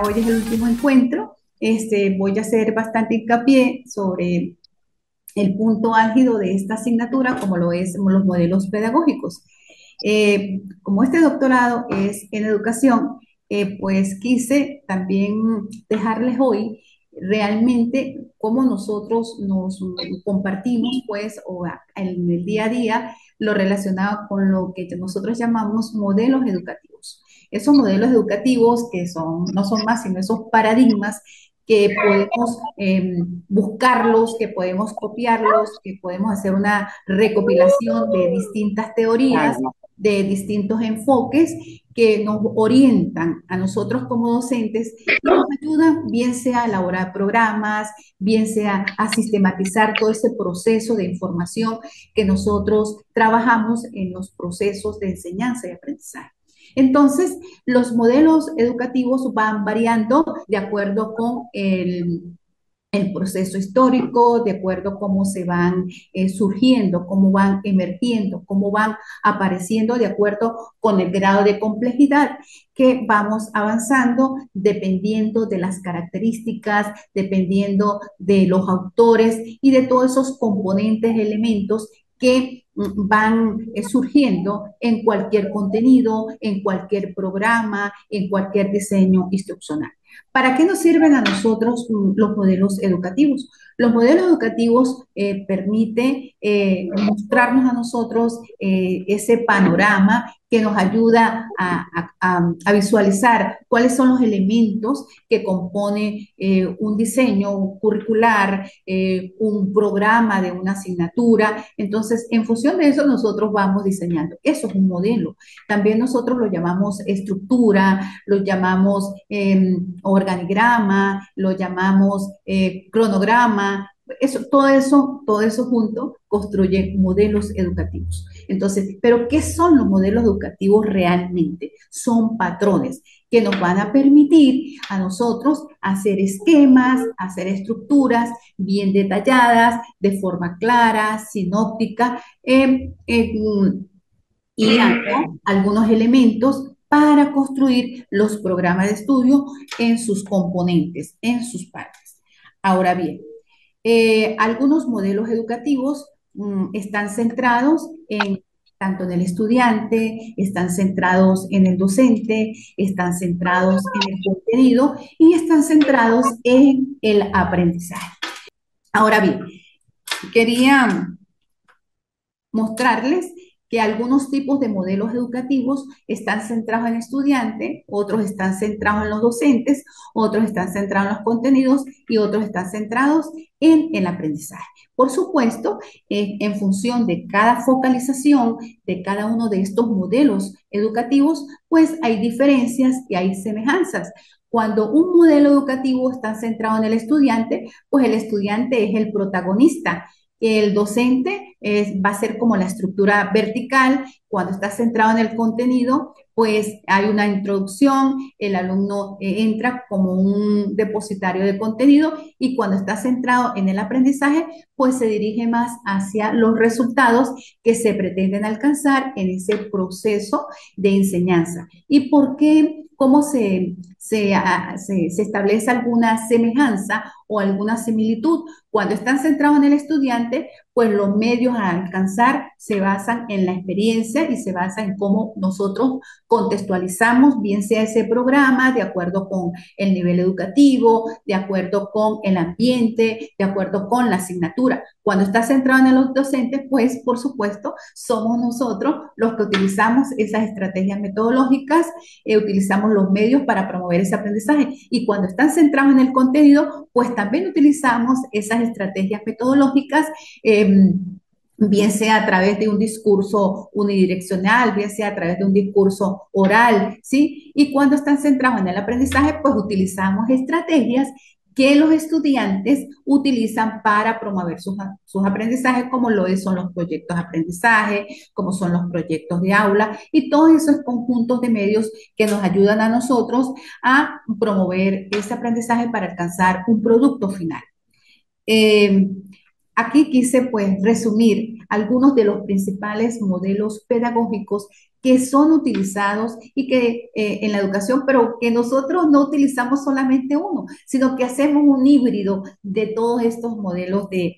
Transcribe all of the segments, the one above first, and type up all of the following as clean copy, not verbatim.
hoy es el último encuentro, voy a hacer bastante hincapié sobre el punto álgido de esta asignatura, como lo es los modelos pedagógicos. Como este doctorado es en educación, pues quise también dejarles hoy realmente cómo nosotros nos compartimos, pues, en el día a día, lo relacionado con lo que nosotros llamamos modelos educativos. Esos modelos educativos que no son más sino esos paradigmas que podemos buscarlos, que podemos copiarlos, que podemos hacer una recopilación de distintas teorías, de distintos enfoques que nos orientan a nosotros como docentes y nos ayudan bien sea a elaborar programas, bien sea a sistematizar todo ese proceso de información que nosotros trabajamos en los procesos de enseñanza y aprendizaje. Entonces, los modelos educativos van variando de acuerdo con el proceso histórico, de acuerdo a cómo se van surgiendo, cómo van emergiendo, cómo van apareciendo, de acuerdo con el grado de complejidad que vamos avanzando, dependiendo de las características, dependiendo de los autores y de todos esos componentes, elementos que van surgiendo en cualquier contenido, en cualquier programa, en cualquier diseño instruccional. ¿Para qué nos sirven a nosotros los modelos educativos? Los modelos educativos permiten mostrarnos a nosotros ese panorama que nos ayuda a visualizar cuáles son los elementos que compone un diseño curricular, un programa de una asignatura. Entonces, en función de eso, nosotros vamos diseñando. Eso es un modelo. También nosotros lo llamamos estructura, lo llamamos organigrama, lo llamamos cronograma. Todo eso junto construye modelos educativos. Entonces, ¿pero qué son los modelos educativos realmente? Son patrones que nos van a permitir a nosotros hacer esquemas, hacer estructuras bien detalladas, de forma clara, sinóptica, y algunos elementos para construir los programas de estudio en sus componentes, en sus partes. Ahora bien, algunos modelos educativos están centrados en tanto en el estudiante, están centrados en el docente, están centrados en el contenido y están centrados en el aprendizaje. Ahora bien, quería mostrarles que algunos tipos de modelos educativos están centrados en el estudiante, otros están centrados en los docentes, otros están centrados en los contenidos y otros están centrados en el aprendizaje. Por supuesto, en función de cada focalización de cada uno de estos modelos educativos, pues hay diferencias y hay semejanzas. Cuando un modelo educativo está centrado en el estudiante, pues el estudiante es el protagonista. El docente va a ser como la estructura vertical. Cuando está centrado en el contenido, pues hay una introducción, el alumno entra como un depositario de contenido y cuando está centrado en el aprendizaje, pues se dirige más hacia los resultados que se pretenden alcanzar en ese proceso de enseñanza. ¿Y por qué? ¿Cómo se establece alguna semejanza o alguna similitud? Cuando están centrados en el estudiante, pues los medios a alcanzar se basan en la experiencia y se basan en cómo nosotros contextualizamos, bien sea ese programa, de acuerdo con el nivel educativo, de acuerdo con el ambiente, de acuerdo con la asignatura. Cuando está centrado en los docentes, pues por supuesto somos nosotros los que utilizamos esas estrategias metodológicas, utilizamos los medios para promover ese aprendizaje. Y cuando están centrados en el contenido, pues también utilizamos esas estrategias metodológicas, bien sea a través de un discurso unidireccional, bien sea a través de un discurso oral, ¿sí? Y cuando están centrados en el aprendizaje, pues utilizamos estrategias que los estudiantes utilizan para promover sus aprendizajes, como son los proyectos de aprendizaje, como son los proyectos de aula, y todos esos conjuntos de medios que nos ayudan a nosotros a promover ese aprendizaje para alcanzar un producto final. Eh, Aquí quise pues resumir algunos de los principales modelos pedagógicos que son utilizados y que en la educación, pero que nosotros no utilizamos solamente uno, sino que hacemos un híbrido de todos estos modelos de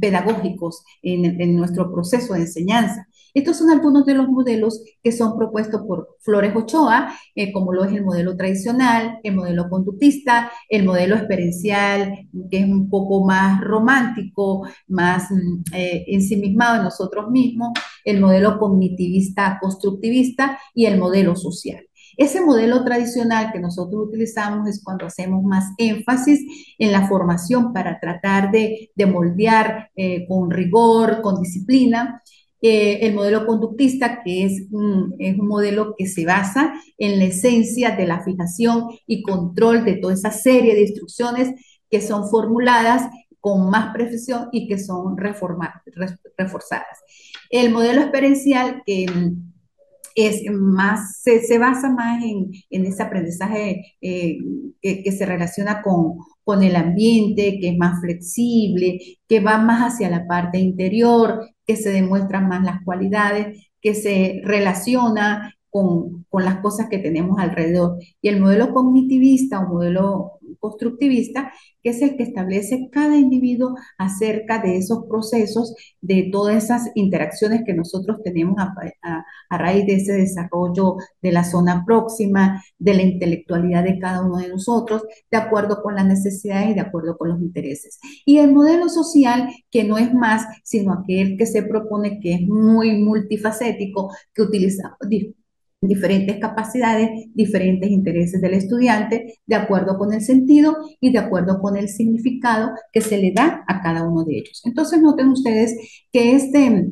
pedagógicos en nuestro proceso de enseñanza. Estos son algunos de los modelos que son propuestos por Flores Ochoa, como lo es el modelo tradicional, el modelo conductista, el modelo experiencial, que es un poco más romántico, más ensimismado en nosotros mismos, el modelo cognitivista constructivista y el modelo social. Ese modelo tradicional que nosotros utilizamos es cuando hacemos más énfasis en la formación para tratar de moldear con rigor, con disciplina. El modelo conductista, que es un modelo que se basa en la esencia de la fijación y control de toda esa serie de instrucciones que son formuladas con más precisión y que son reforzadas. El modelo experiencial que se basa más en ese aprendizaje que se relaciona con el ambiente, que es más flexible, que va más hacia la parte interior, que se demuestran más las cualidades, que se relaciona con las cosas que tenemos alrededor. Y el modelo cognitivista o modelo constructivista, que es el que establece cada individuo acerca de esos procesos, de todas esas interacciones que nosotros tenemos a raíz de ese desarrollo de la zona próxima, de la intelectualidad de cada uno de nosotros, de acuerdo con las necesidades y de acuerdo con los intereses. Y el modelo social, que no es más, sino aquel que se propone que es muy multifacético, que utiliza diferentes capacidades, diferentes intereses del estudiante, de acuerdo con el sentido y de acuerdo con el significado que se le da a cada uno de ellos. Entonces, noten ustedes que este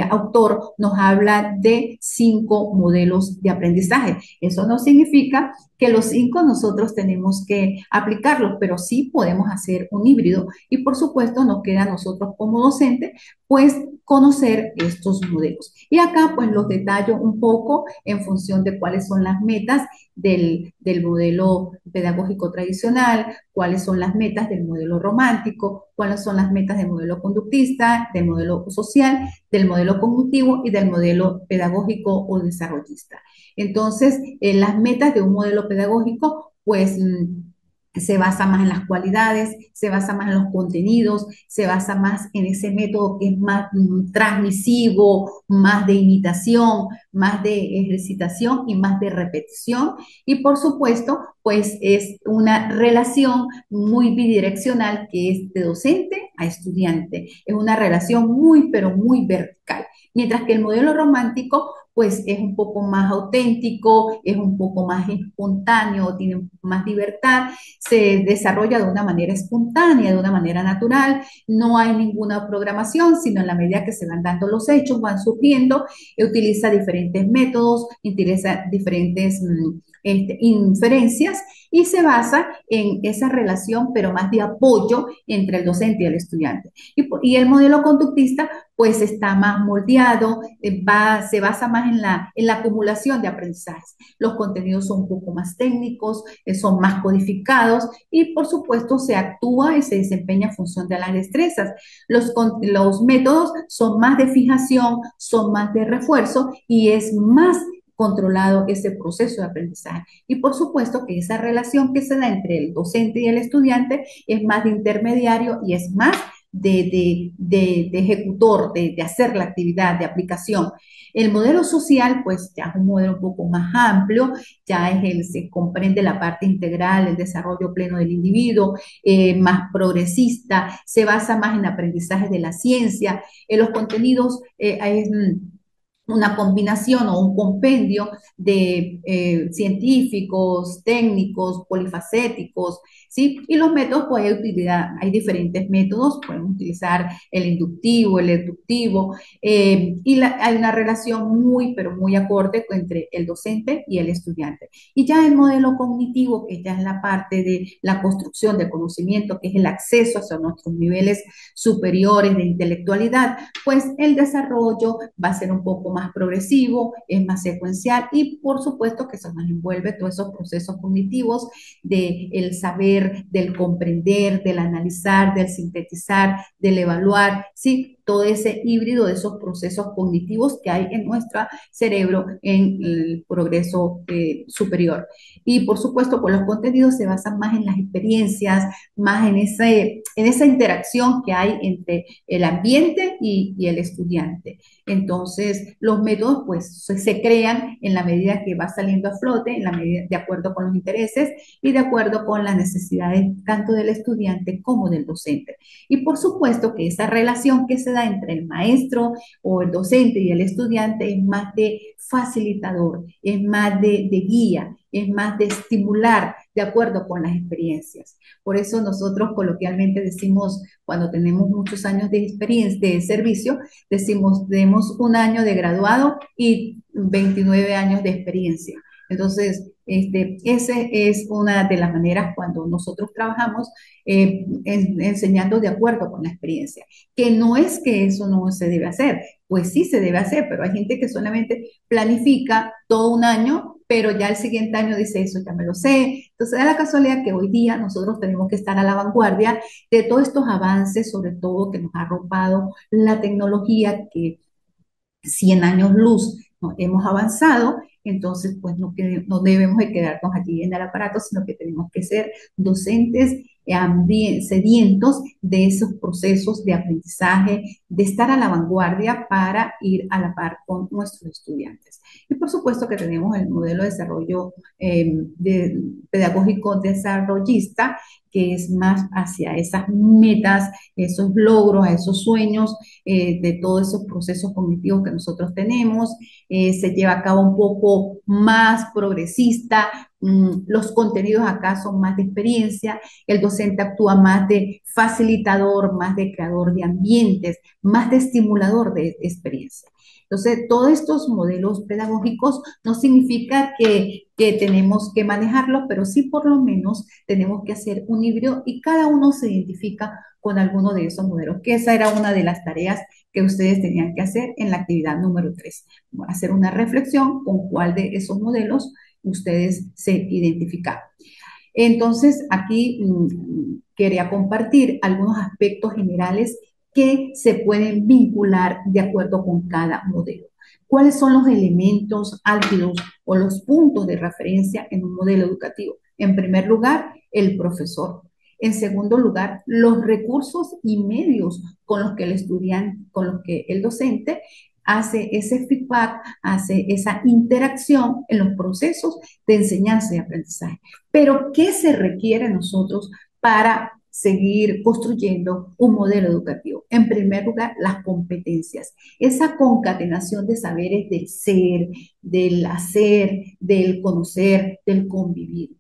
autor nos habla de 5 modelos de aprendizaje. Eso no significa que los 5 nosotros tenemos que aplicarlos, pero sí podemos hacer un híbrido y por supuesto nos queda a nosotros como docentes pues conocer estos modelos. Y acá pues los detallo un poco en función de cuáles son las metas del modelo pedagógico tradicional, cuáles son las metas del modelo romántico, cuáles son las metas del modelo conductista, del modelo social, del modelo cognitivo y del modelo pedagógico o desarrollista. Entonces, las metas de un modelo pedagógico, pues se basa más en las cualidades, se basa más en los contenidos, se basa más en ese método que es más transmisivo, más de imitación, más de ejercitación y más de repetición. Y por supuesto, pues es una relación muy bidireccional que es de docente a estudiante. Es una relación muy, pero muy vertical. Mientras que el modelo romántico pues es un poco más auténtico, es un poco más espontáneo, tiene más libertad, se desarrolla de una manera espontánea, de una manera natural, no hay ninguna programación, sino en la medida que se van dando los hechos, van surgiendo, utiliza diferentes métodos, utiliza diferentes inferencias y se basa en esa relación, pero más de apoyo entre el docente y el estudiante. Y el modelo conductista pues está más moldeado, se basa más en la acumulación de aprendizajes. Los contenidos son un poco más técnicos, son más codificados y por supuesto se actúa y se desempeña en función de las destrezas. Los métodos son más de fijación, son más de refuerzo y es más controlado ese proceso de aprendizaje. Y por supuesto que esa relación que se da entre el docente y el estudiante es más de intermediario y es más de ejecutor, de hacer la actividad, de aplicación. El modelo social, pues ya es un modelo un poco más amplio, ya se comprende la parte integral, el desarrollo pleno del individuo, más progresista, se basa más en aprendizaje de la ciencia, en los contenidos es una combinación o un compendio de científicos, técnicos, polifacéticos, ¿sí? Y los métodos, pues hay diferentes métodos, podemos utilizar el inductivo, el deductivo, hay una relación muy, pero muy acorde entre el docente y el estudiante. Y ya el modelo cognitivo, que ya es la parte de la construcción de conocimiento, que es el acceso hacia nuestros niveles superiores de intelectualidad, pues el desarrollo va a ser un poco más progresivo, es más secuencial y por supuesto que eso nos envuelve todos esos procesos cognitivos del saber, del comprender, del analizar, del sintetizar, del evaluar, ¿sí? todo ese híbrido de esos procesos cognitivos que hay en nuestro cerebro en el progreso superior. Y por supuesto, pues los contenidos se basan más en las experiencias, más en esa interacción que hay entre el ambiente y el estudiante. Entonces, los métodos pues se crean en la medida que va saliendo a flote, en la medida, de acuerdo con los intereses y de acuerdo con las necesidades tanto del estudiante como del docente. Y por supuesto que esa relación que se da entre el maestro o el docente y el estudiante es más de facilitador, es más de guía, es más de estimular de acuerdo con las experiencias. Por eso nosotros coloquialmente decimos, cuando tenemos muchos años de experiencia, de servicio, decimos, tenemos un año de graduado y 29 años de experiencia. Entonces, esa es una de las maneras cuando nosotros trabajamos enseñando de acuerdo con la experiencia, que no es que eso no se debe hacer, pues sí se debe hacer, pero hay gente que solamente planifica todo un año, pero ya el siguiente año dice eso, ya me lo sé. Entonces da la casualidad que hoy día nosotros tenemos que estar a la vanguardia de todos estos avances, sobre todo que nos ha arropado la tecnología, que 100 años luz ¿no? Hemos avanzado, entonces pues no debemos de quedarnos allí en el aparato, sino que tenemos que ser docentes sedientos de esos procesos de aprendizaje, de estar a la vanguardia para ir a la par con nuestros estudiantes. Y por supuesto que tenemos el modelo de desarrollo pedagógico desarrollista, que es más hacia esas metas, esos logros, a esos sueños de todos esos procesos cognitivos que nosotros tenemos. Se lleva a cabo un poco más progresista. Los contenidos acá son más de experiencia, el docente actúa más de facilitador, más de creador de ambientes, más de estimulador de experiencia. Entonces, todos estos modelos pedagógicos no significa que tenemos que manejarlos, pero sí por lo menos tenemos que hacer un híbrido y cada uno se identifica con alguno de esos modelos, que esa era una de las tareas que ustedes tenían que hacer en la actividad número 3, hacer una reflexión con cuál de esos modelos ustedes se identificaron. Entonces, aquí quería compartir algunos aspectos generales que se pueden vincular de acuerdo con cada modelo. ¿Cuáles son los elementos álgidos o los puntos de referencia en un modelo educativo? En primer lugar, el profesor. En segundo lugar, los recursos y medios con los que el estudiante, con los que el docente hace ese feedback, hace esa interacción en los procesos de enseñanza y aprendizaje. Pero, ¿qué se requiere nosotros para seguir construyendo un modelo educativo? En primer lugar, las competencias, esa concatenación de saberes del ser, del hacer, del conocer, del convivir.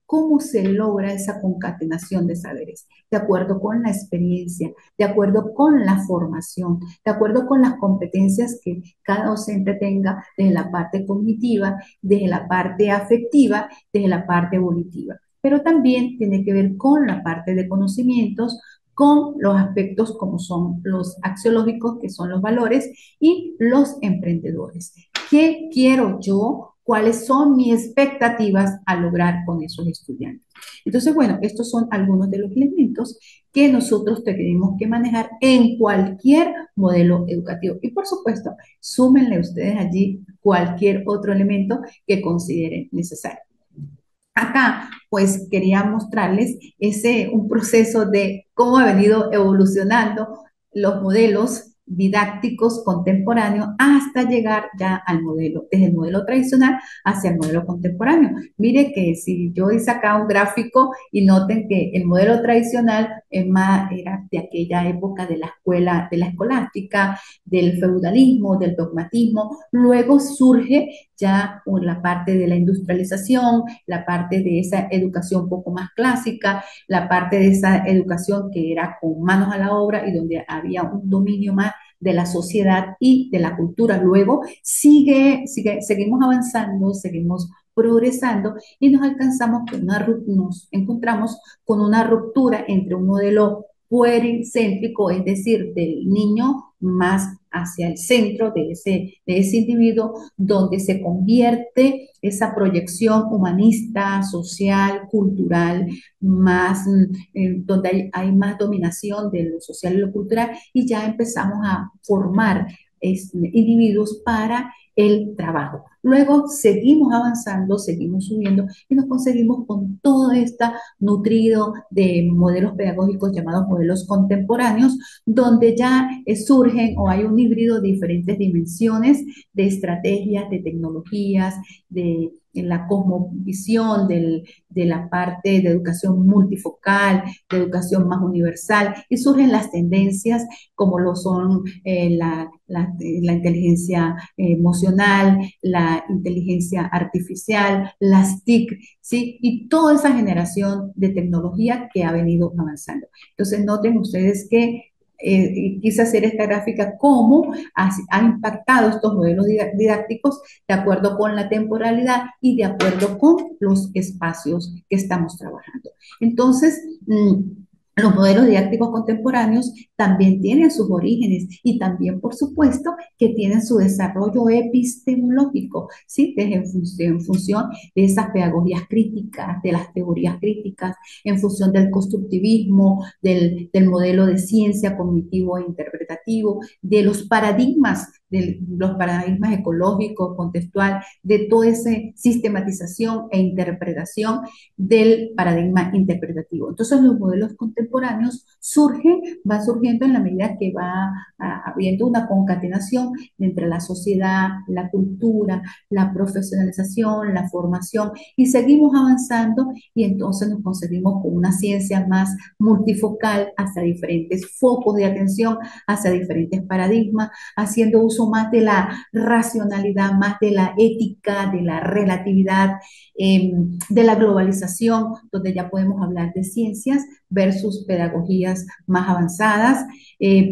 ¿Cómo se logra esa concatenación de saberes? De acuerdo con la experiencia, de acuerdo con la formación, de acuerdo con las competencias que cada docente tenga desde la parte cognitiva, desde la parte afectiva, desde la parte volitiva. Pero también tiene que ver con la parte de conocimientos, con los aspectos como son los axiológicos, que son los valores, y los emprendedores. ¿Qué quiero yo? ¿Cuáles son mis expectativas a lograr con esos estudiantes? Entonces, bueno, estos son algunos de los elementos que nosotros tenemos que manejar en cualquier modelo educativo. Y por supuesto, súmenle ustedes allí cualquier otro elemento que consideren necesario. Acá, pues quería mostrarles un proceso de cómo ha venido evolucionando los modelos didácticos contemporáneos hasta llegar ya al modelo, desde el modelo tradicional hacia el modelo contemporáneo. Mire que si yo hice acá un gráfico y noten que el modelo tradicional era de aquella época de la escuela, de la escolástica, del feudalismo, del dogmatismo, luego surge ya la parte de la industrialización, la parte de esa educación un poco más clásica, la parte de esa educación que era con manos a la obra y donde había un dominio más de la sociedad y de la cultura. Luego seguimos avanzando, seguimos progresando y nos encontramos con una ruptura entre un modelo puericéntrico, es decir, del niño más hacia el centro de ese individuo, donde se convierte esa proyección humanista, social, cultural, más, donde hay más dominación de lo social y lo cultural, y ya empezamos a formar individuos para el trabajo. Luego seguimos avanzando, seguimos subiendo y nos conseguimos con todo este nutrido de modelos pedagógicos llamados modelos contemporáneos, donde ya surgen o hay un híbrido de diferentes dimensiones, de estrategias, de tecnologías, de la cosmovisión, de la parte de educación multifocal, de educación más universal, y surgen las tendencias como lo son la inteligencia emocional, la inteligencia artificial, las TIC, ¿sí? Y toda esa generación de tecnología que ha venido avanzando. Entonces, noten ustedes que quise hacer esta gráfica cómo ha impactado estos modelos didácticos de acuerdo con la temporalidad y de acuerdo con los espacios que estamos trabajando. Entonces, los modelos didácticos contemporáneos también tienen sus orígenes y también, por supuesto, que tienen su desarrollo epistemológico, ¿sí? En función de esas pedagogías críticas, de las teorías críticas, en función del constructivismo, del modelo de ciencia cognitivo e interpretativo, de los paradigmas ecológicos, contextual, de toda esa sistematización e interpretación del paradigma interpretativo. Entonces, los modelos contemporáneos van surgiendo en la medida que va habiendo una concatenación entre la sociedad, la cultura, la profesionalización, la formación, y seguimos avanzando y entonces nos conseguimos con una ciencia más multifocal hacia diferentes focos de atención, hacia diferentes paradigmas, haciendo uso más de la racionalidad, más de la ética, de la relatividad, de la globalización, donde ya podemos hablar de ciencias versus pedagogías más avanzadas.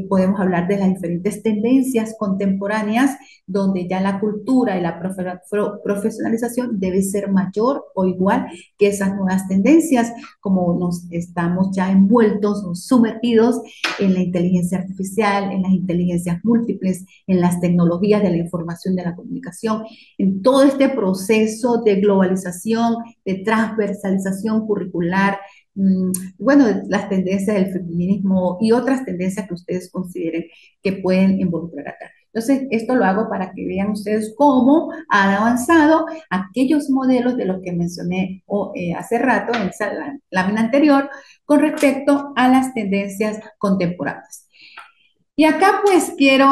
Podemos hablar de las diferentes tendencias contemporáneas, donde ya la cultura y la profesionalización debe ser mayor o igual que esas nuevas tendencias, como nos estamos ya envueltos o sumergidos en la inteligencia artificial, en las inteligencias múltiples, en las tecnologías de la información, de la comunicación, en todo este proceso de globalización, de transversalización curricular, bueno, las tendencias del feminismo y otras tendencias que ustedes consideren que pueden involucrar acá. Entonces, esto lo hago para que vean ustedes cómo han avanzado aquellos modelos de los que mencioné hace rato en esa lámina anterior con respecto a las tendencias contemporáneas. Y acá pues quiero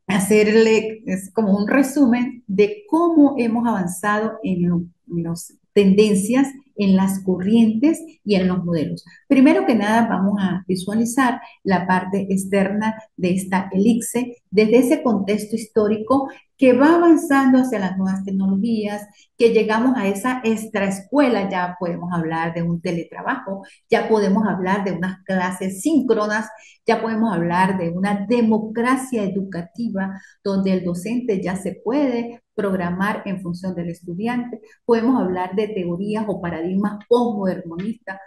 hacerle como un resumen de cómo hemos avanzado en las tendencias, en las corrientes y en los modelos. Primero que nada, vamos a visualizar la parte externa de esta elipse desde ese contexto histórico que va avanzando hacia las nuevas tecnologías, que llegamos a esa extraescuela, ya podemos hablar de un teletrabajo, ya podemos hablar de unas clases síncronas, ya podemos hablar de una democracia educativa donde el docente ya se puede programar en función del estudiante. Podemos hablar de teorías o paradigmas postmodernistas,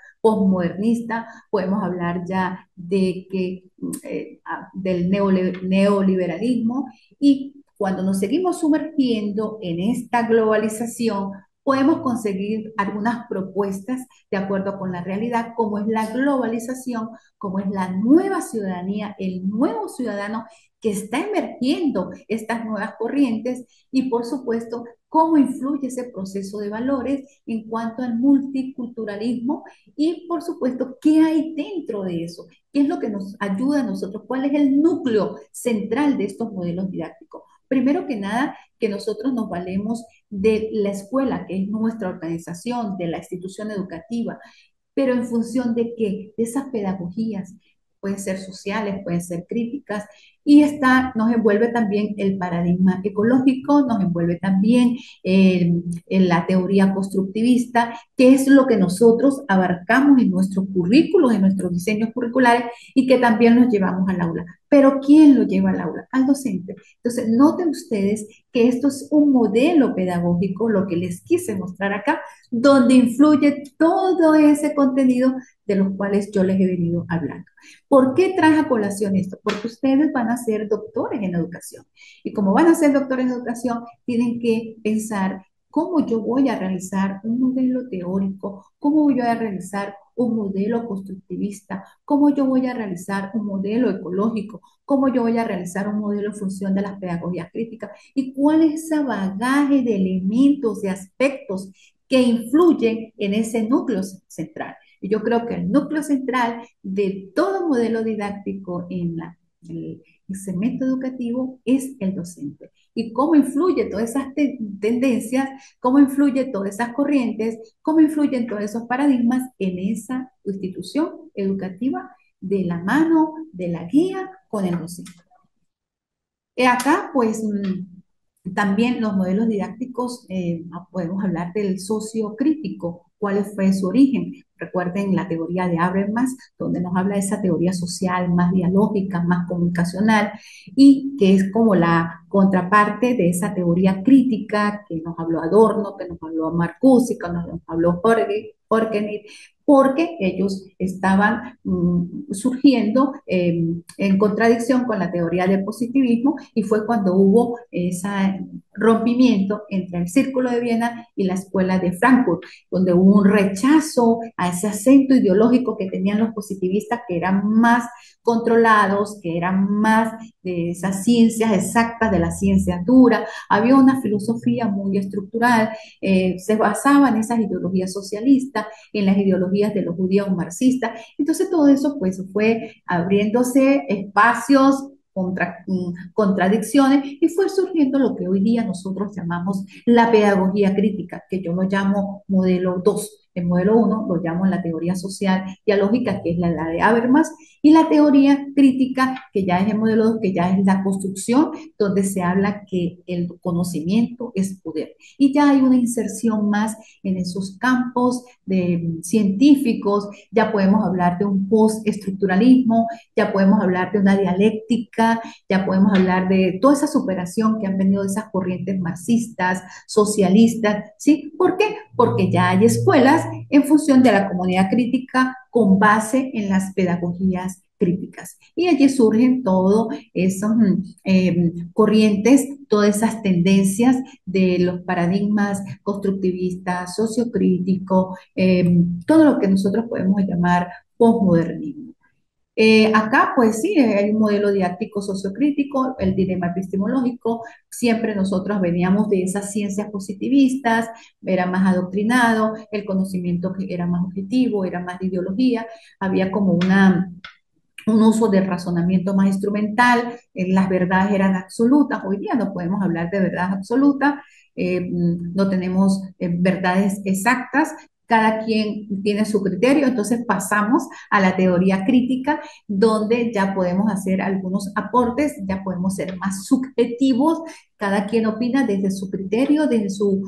podemos hablar ya de del neoliberalismo, y cuando nos seguimos sumergiendo en esta globalización, podemos conseguir algunas propuestas de acuerdo con la realidad, como es la globalización, como es la nueva ciudadanía, el nuevo ciudadano que está emergiendo estas nuevas corrientes, y por supuesto cómo influye ese proceso de valores en cuanto al multiculturalismo, y por supuesto qué hay dentro de eso, qué es lo que nos ayuda a nosotros, cuál es el núcleo central de estos modelos didácticos. Primero que nada, que nosotros nos valemos de la escuela, que es nuestra organización, de la institución educativa, pero en función de qué, de esas pedagogías, pueden ser sociales, pueden ser críticas, y nos envuelve también el paradigma ecológico, nos envuelve también en la teoría constructivista, que es lo que nosotros abarcamos en nuestros currículos, en nuestros diseños curriculares, y que también los llevamos al aula. Pero ¿quién lo lleva al aula? Al docente. Entonces, noten ustedes que esto es un modelo pedagógico, lo que les quise mostrar acá, donde influye todo ese contenido de los cuales yo les he venido hablando. ¿Por qué traje a colación esto? Porque ustedes van a a ser doctores en educación. Y como van a ser doctores en educación, tienen que pensar cómo yo voy a realizar un modelo teórico, cómo voy a realizar un modelo constructivista, cómo yo voy a realizar un modelo ecológico, cómo yo voy a realizar un modelo en función de las pedagogías críticas y cuál es ese bagaje de elementos, de aspectos que influyen en ese núcleo central. Y yo creo que el núcleo central de todo modelo didáctico en el segmento educativo es el docente. Y cómo influye todas esas tendencias, cómo influye todas esas corrientes, cómo influyen todos esos paradigmas en esa institución educativa de la mano de la guía con el docente. Acá, pues, también los modelos didácticos, podemos hablar del sociocrítico, cuál fue su origen. Recuerden la teoría de Habermas, donde nos habla de esa teoría social más dialógica, más comunicacional, y que es como la contraparte de esa teoría crítica que nos habló Adorno, que nos habló Marcuse, que nos habló Horgenit, porque ellos estaban surgiendo en contradicción con la teoría del positivismo y fue cuando hubo ese rompimiento entre el Círculo de Viena y la Escuela de Frankfurt, donde hubo un rechazo a ese acento ideológico que tenían los positivistas, que eran más controlados, que eran más de esas ciencias exactas, de la ciencia dura. Había una filosofía muy estructural, se basaba en esas ideologías socialistas, en las ideologías de los judíos marxistas. Entonces todo eso pues fue abriéndose espacios, contradicciones y fue surgiendo lo que hoy día nosotros llamamos la pedagogía crítica, que yo lo llamo modelo 2. El modelo 1 lo llamo la teoría social dialógica, que es la de Habermas, y la teoría crítica, que ya es el modelo 2, que ya es la construcción, donde se habla que el conocimiento es poder. Y ya hay una inserción más en esos campos de científicos, ya podemos hablar de un postestructuralismo, ya podemos hablar de una dialéctica, ya podemos hablar de toda esa superación que han venido de esas corrientes marxistas, socialistas, ¿sí? ¿Por qué? Porque ya hay escuelas en función de la comunidad crítica con base en las pedagogías críticas. Y allí surgen todas esas corrientes, todas esas tendencias de los paradigmas constructivistas, sociocríticos, todo lo que nosotros podemos llamar posmodernismo. Acá, pues sí, hay un modelo didáctico sociocrítico, el dilema epistemológico. Siempre nosotros veníamos de esas ciencias positivistas, era más adoctrinado, el conocimiento que era más objetivo, era más de ideología, había como un uso del razonamiento más instrumental, las verdades eran absolutas. Hoy día no podemos hablar de verdades absolutas, no tenemos verdades exactas, cada quien tiene su criterio, entonces pasamos a la teoría crítica, donde ya podemos hacer algunos aportes, ya podemos ser más subjetivos, cada quien opina desde su criterio, desde su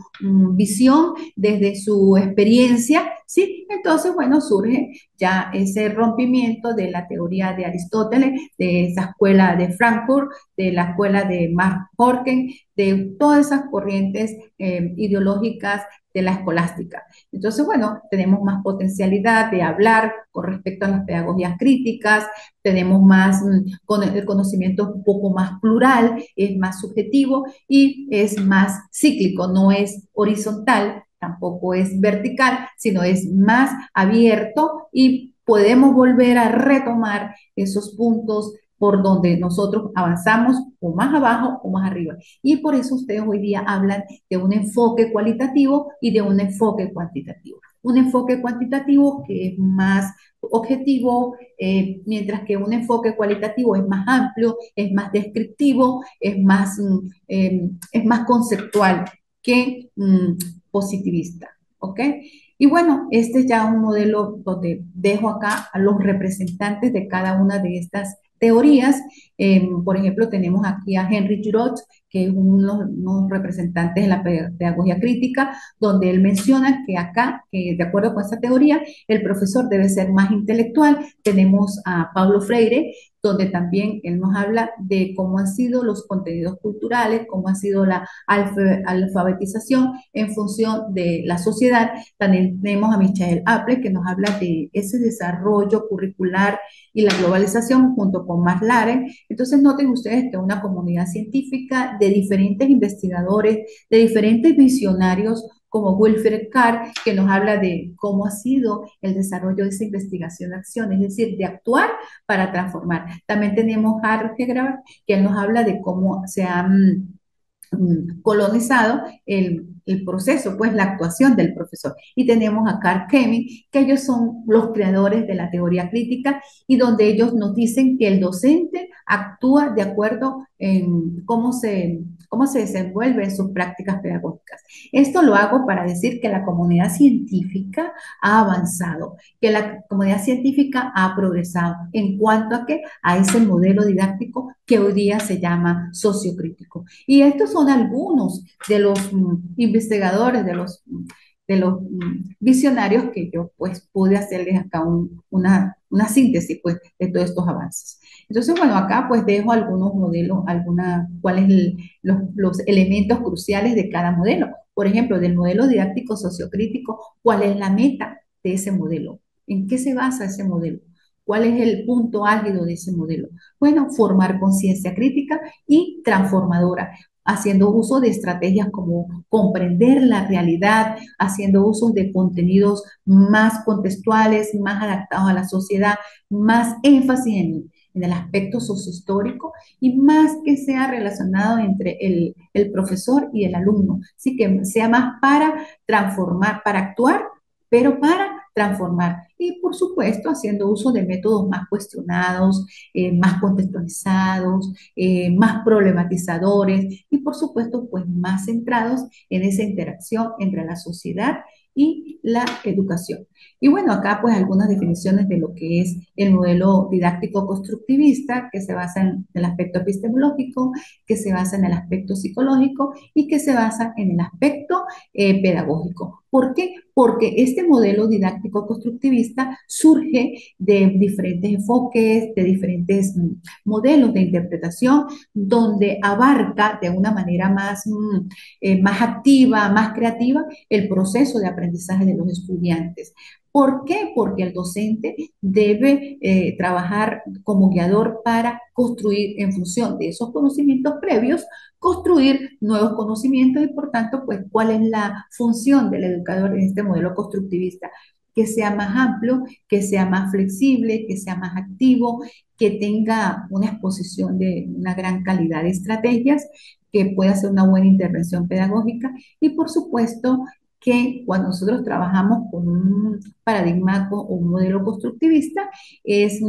visión, desde su experiencia, ¿sí? Entonces, bueno, surge ya ese rompimiento de la teoría de Aristóteles, de esa escuela de Frankfurt, de la escuela de Mark Horken, de todas esas corrientes ideológicas de la escolástica. Entonces, bueno, tenemos más potencialidad de hablar con respecto a las pedagogías críticas, tenemos más, con el conocimiento un poco más plural, es más subjetivo y es más cíclico, no es horizontal, tampoco es vertical, sino es más abierto y podemos volver a retomar esos puntos por donde nosotros avanzamos o más abajo o más arriba. Y por eso ustedes hoy día hablan de un enfoque cualitativo y de un enfoque cuantitativo. Un enfoque cuantitativo que es más objetivo, mientras que un enfoque cualitativo es más amplio, es más descriptivo, es más conceptual que positivista. ¿Ok? Y bueno, este es ya un modelo donde dejo acá a los representantes de cada una de estas teorías. Por ejemplo, tenemos aquí a Henry Giraud, que es unos representantes de la pedagogía crítica, donde él menciona que acá, que de acuerdo con esta teoría, el profesor debe ser más intelectual. Tenemos a Paulo Freire, donde también él nos habla de cómo han sido los contenidos culturales, cómo ha sido la alfabetización en función de la sociedad. También tenemos a Michael Apple, que nos habla de ese desarrollo curricular y la globalización junto con Mark Laren. Entonces noten ustedes que una comunidad científica de diferentes investigadores, de diferentes visionarios, como Wilfred Carr, que nos habla de cómo ha sido el desarrollo de esa investigación de acción, es decir, de actuar para transformar. También tenemos a Harold Hegraber, que él nos habla de cómo se han colonizado el proceso, pues la actuación del profesor. Y tenemos a Carl Kemming, que ellos son los creadores de la teoría crítica y donde ellos nos dicen que el docente actúa de acuerdo en cómo se desenvuelve en sus prácticas pedagógicas. Esto lo hago para decir que la comunidad científica ha avanzado, que la comunidad científica ha progresado en cuanto a que a ese modelo didáctico que hoy día se llama sociocrítico. Y estos son algunos de los investigadores, de los visionarios que yo pues pude hacerles acá una síntesis pues de todos estos avances. Entonces, bueno, acá pues dejo algunos modelos, cuáles los elementos cruciales de cada modelo. Por ejemplo, del modelo didáctico sociocrítico, ¿cuál es la meta de ese modelo? ¿En qué se basa ese modelo? ¿Cuál es el punto álgido de ese modelo? Bueno, formar conciencia crítica y transformadora, haciendo uso de estrategias como comprender la realidad, haciendo uso de contenidos más contextuales, más adaptados a la sociedad, más énfasis en el aspecto sociohistórico y más que sea relacionado entre el profesor y el alumno. Así que sea más para transformar, para actuar, pero para transformar. Y por supuesto, haciendo uso de métodos más cuestionados, más contextualizados, más problematizadores y por supuesto, pues más centrados en esa interacción entre la sociedad y la educación. Y bueno, acá pues algunas definiciones de lo que es el modelo didáctico constructivista, que se basa en el aspecto epistemológico, que se basa en el aspecto psicológico y que se basa en el aspecto pedagógico. ¿Por qué? Porque este modelo didáctico constructivista surge de diferentes enfoques, de diferentes modelos de interpretación, donde abarca de una manera más activa, más creativa, el proceso de aprendizaje de los estudiantes. ¿Por qué? Porque el docente debe trabajar como guiador para construir en función de esos conocimientos previos, construir nuevos conocimientos y por tanto, pues, ¿cuál es la función del educador en este modelo constructivista? Que sea más amplio, que sea más flexible, que sea más activo, que tenga una exposición de una gran calidad de estrategias, que pueda hacer una buena intervención pedagógica y por supuesto que cuando nosotros trabajamos con un paradigma o un modelo constructivista es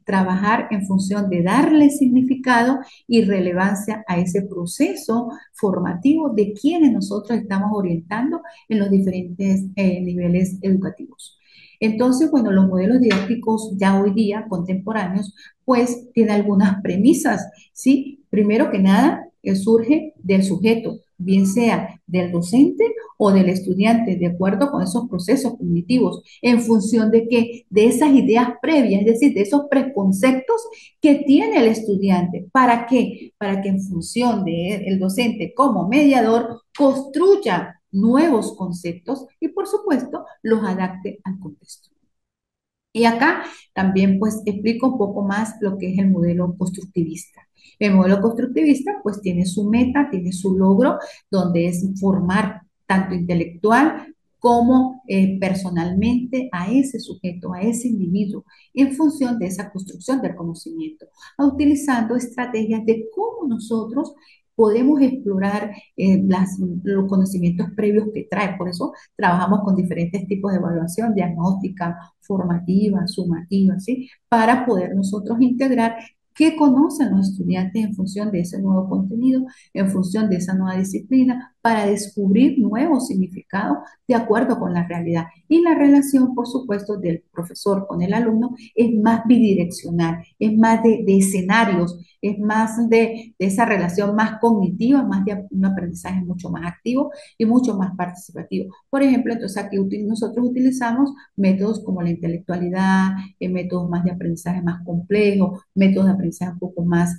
trabajar en función de darle significado y relevancia a ese proceso formativo de quienes nosotros estamos orientando en los diferentes niveles educativos. Entonces, bueno, los modelos didácticos ya hoy día, contemporáneos, pues tienen algunas premisas, ¿sí? Primero que nada, surge del sujeto, bien sea del docente o del estudiante, de acuerdo con esos procesos cognitivos, en función de que de esas ideas previas, es decir, de esos preconceptos que tiene el estudiante. ¿Para qué? Para que en función del docente como mediador construya nuevos conceptos y por supuesto los adapte al contexto. Y acá también pues explico un poco más lo que es el modelo constructivista. El modelo constructivista pues tiene su meta, tiene su logro, donde es formar tanto intelectual como personalmente a ese sujeto, a ese individuo, en función de esa construcción del conocimiento, utilizando estrategias de cómo nosotros podemos explorar los conocimientos previos que trae. Por eso trabajamos con diferentes tipos de evaluación, diagnóstica, formativa, sumativa, ¿sí? Para poder nosotros integrar qué conocen los estudiantes en función de ese nuevo contenido, en función de esa nueva disciplina, para descubrir nuevos significados de acuerdo con la realidad. Y la relación, por supuesto, del profesor con el alumno es más bidireccional, es más de escenarios, es más de esa relación más cognitiva, más de un aprendizaje mucho más activo y mucho más participativo. Por ejemplo, entonces aquí nosotros utilizamos métodos como la intelectualidad, métodos más de aprendizaje más complejos, métodos de aprendizaje un poco más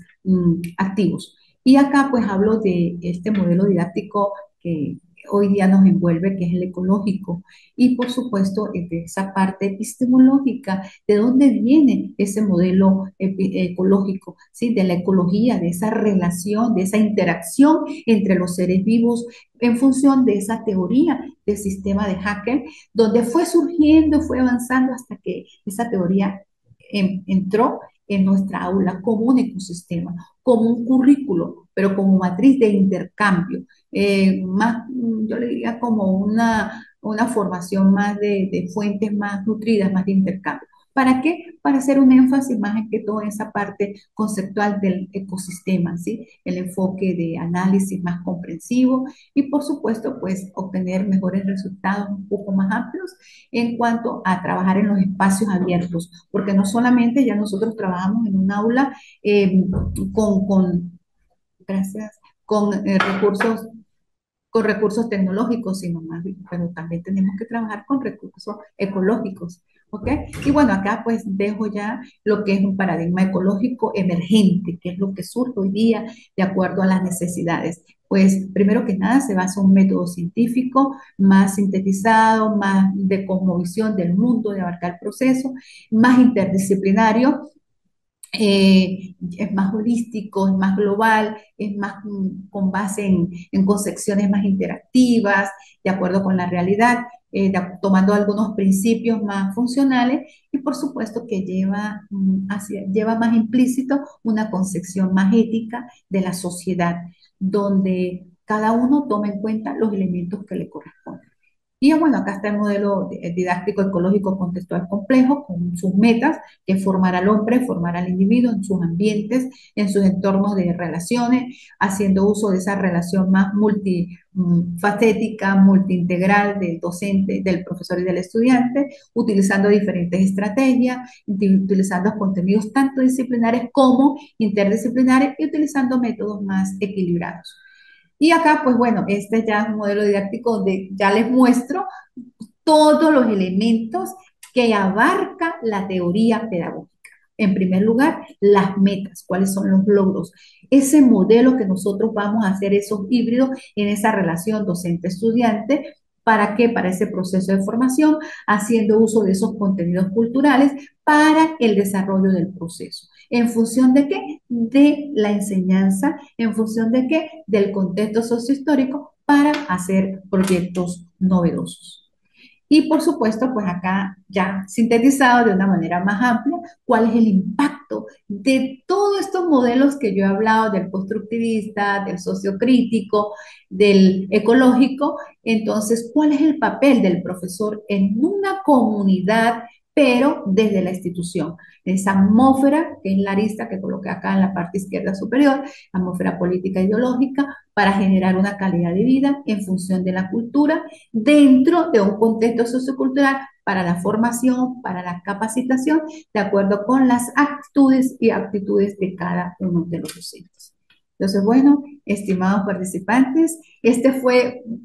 activos. Y acá pues hablo de este modelo didáctico que hoy día nos envuelve, que es el ecológico. Y por supuesto, de esa parte epistemológica, ¿de dónde viene ese modelo ecológico? ¿Sí? De la ecología, de esa relación, de esa interacción entre los seres vivos en función de esa teoría del sistema de Haeckel, donde fue surgiendo, fue avanzando hasta que esa teoría entró en nuestra aula como un ecosistema, como un currículo, pero como matriz de intercambio, más, yo le diría como una formación más de fuentes más nutridas, más de intercambio. ¿Para qué? Para hacer un énfasis más en que toda esa parte conceptual del ecosistema, ¿sí? El enfoque de análisis más comprensivo y, por supuesto, pues obtener mejores resultados un poco más amplios en cuanto a trabajar en los espacios abiertos, porque no solamente ya nosotros trabajamos en un aula eh, con, gracias, con recursos tecnológicos, sino más, pero también tenemos que trabajar con recursos ecológicos, ¿ok? Y bueno, acá pues dejo ya lo que es un paradigma ecológico emergente, que es lo que surge hoy día de acuerdo a las necesidades. Pues primero que nada se basa en un método científico más sintetizado, más de cosmovisión del mundo, de abarcar el proceso, más interdisciplinario, es más holístico, es más global, es más con base en concepciones más interactivas, de acuerdo con la realidad, tomando algunos principios más funcionales y por supuesto que lleva más implícito una concepción más ética de la sociedad, donde cada uno toma en cuenta los elementos que le corresponden. Y bueno, acá está el modelo didáctico ecológico contextual complejo con sus metas, que es formar al hombre, formar al individuo en sus ambientes, en sus entornos de relaciones, haciendo uso de esa relación más multifacética, multiintegral del docente, del profesor y del estudiante, utilizando diferentes estrategias, utilizando contenidos tanto disciplinares como interdisciplinares y utilizando métodos más equilibrados. Y acá, pues bueno, este ya es un modelo didáctico donde ya les muestro todos los elementos que abarca la teoría pedagógica. En primer lugar, las metas, cuáles son los logros. Ese modelo que nosotros vamos a hacer, esos híbridos en esa relación docente-estudiante, ¿para qué? Para ese proceso de formación, haciendo uso de esos contenidos culturales para el desarrollo del proceso. ¿En función de qué? De la enseñanza, en función de qué? Del contexto sociohistórico para hacer proyectos novedosos. Y por supuesto, pues acá ya sintetizado de una manera más amplia, cuál es el impacto de todos estos modelos que yo he hablado, del constructivista, del sociocrítico, del ecológico. Entonces, ¿cuál es el papel del profesor en una comunidad, pero desde la institución? Esa atmósfera, que es la arista que coloqué acá en la parte izquierda superior, atmósfera política e ideológica, para generar una calidad de vida en función de la cultura dentro de un contexto sociocultural para la formación, para la capacitación, de acuerdo con las actitudes y aptitudes de cada uno de los docentes. Entonces, bueno, estimados participantes,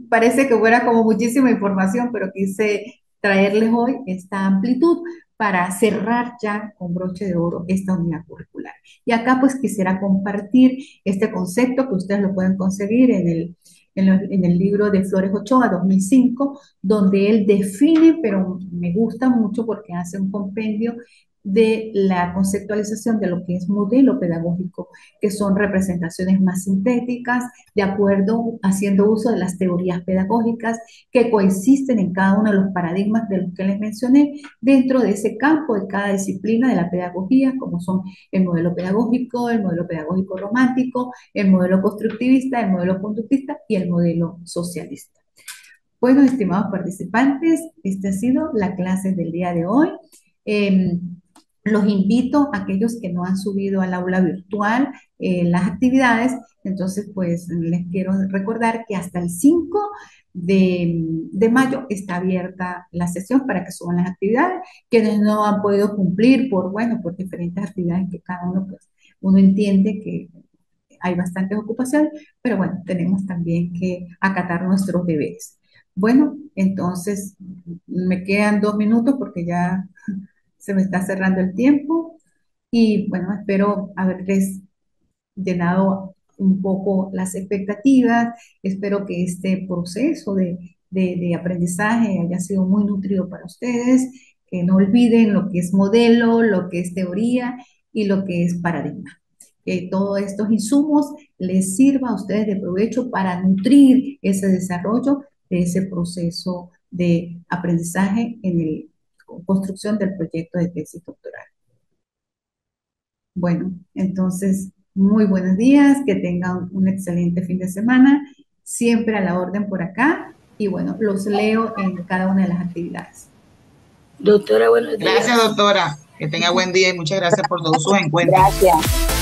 parece que fuera como muchísima información, pero quise traerles hoy esta amplitud para cerrar ya con broche de oro esta unidad curricular. Y acá pues quisiera compartir este concepto que ustedes lo pueden conseguir en el libro de Flores Ochoa, 2005, donde él define, pero me gusta mucho porque hace un compendio de la conceptualización de lo que es modelo pedagógico, que son representaciones más sintéticas, de acuerdo, haciendo uso de las teorías pedagógicas que coexisten en cada uno de los paradigmas de los que les mencioné, dentro de ese campo de cada disciplina de la pedagogía, como son el modelo pedagógico romántico, el modelo constructivista, el modelo conductista y el modelo socialista. Bueno, estimados participantes, esta ha sido la clase del día de hoy. Eh, Los invito a aquellos que no han subido al aula virtual las actividades. Entonces, pues les quiero recordar que hasta el 5 de mayo está abierta la sesión para que suban las actividades. Quienes no han podido cumplir por, bueno, por diferentes actividades que cada uno, pues, uno entiende que hay bastantes ocupaciones, pero bueno, tenemos también que acatar nuestros deberes. Bueno, entonces me quedan 2 minutos porque ya se me está cerrando el tiempo y bueno, espero haberles llenado un poco las expectativas. Espero que este proceso de aprendizaje haya sido muy nutrido para ustedes, que no olviden lo que es modelo, lo que es teoría y lo que es paradigma. Que todos estos insumos les sirva a ustedes de provecho para nutrir ese desarrollo de ese proceso de aprendizaje en la construcción del proyecto de tesis doctoral. Bueno, entonces, muy buenos días, que tengan un excelente fin de semana, siempre a la orden por acá y bueno, los leo en cada una de las actividades. Doctora, buenos días. Gracias, doctora. Que tenga buen día y muchas gracias por todos sus encuentros. Gracias.